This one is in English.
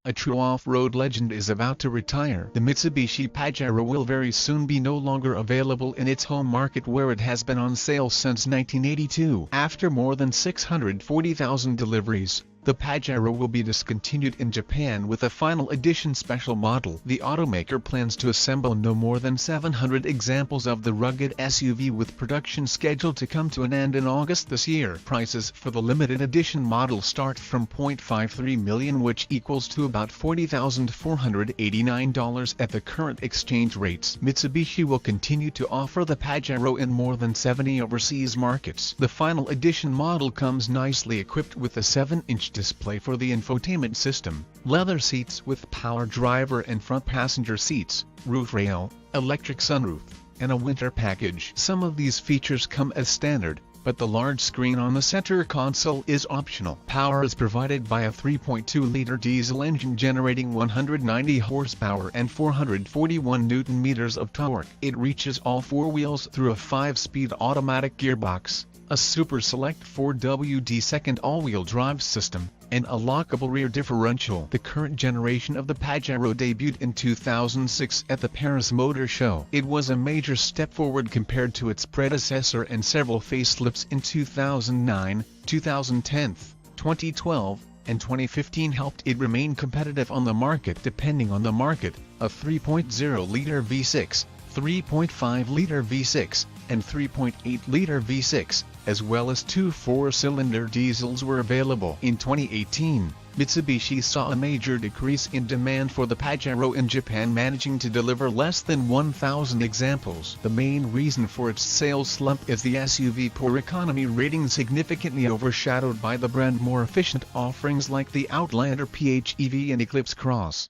A true off-road legend is about to retire. The Mitsubishi Pajero will very soon be no longer available in its home market where it has been on sale since 1982. After more than 640,000 deliveries, the Pajero will be discontinued in Japan with a final edition special model. The automaker plans to assemble no more than 700 examples of the rugged SUV, with production scheduled to come to an end in August this year. Prices for the limited edition model start from $0.53 million, which equals to about $40,489 at the current exchange rates. Mitsubishi will continue to offer the Pajero in more than 70 overseas markets. The final edition model comes nicely equipped with a 7-inch display for the infotainment system, leather seats with power driver and front passenger seats, roof rail, electric sunroof, and a winter package. Some of these features come as standard, but the large screen on the center console is optional. Power is provided by a 3.2-liter diesel engine generating 190 horsepower and 441 newton-meters of torque. It reaches all four wheels through a 5-speed automatic gearbox, a Super Select 4WD second all-wheel drive system, and a lockable rear differential. The current generation of the Pajero debuted in 2006 at the Paris Motor Show. It was a major step forward compared to its predecessor, and several facelifts in 2009, 2010, 2012, and 2015 helped it remain competitive on the market. Depending on the market, a 3.0-liter V6, 3.5-liter V6, and 3.8-liter V6, as well as two 4-cylinder diesels were available. In 2018, Mitsubishi saw a major decrease in demand for the Pajero in Japan, managing to deliver less than 1,000 examples. The main reason for its sales slump is the SUV poor economy rating, significantly overshadowed by the brand's more efficient offerings like the Outlander PHEV and Eclipse Cross.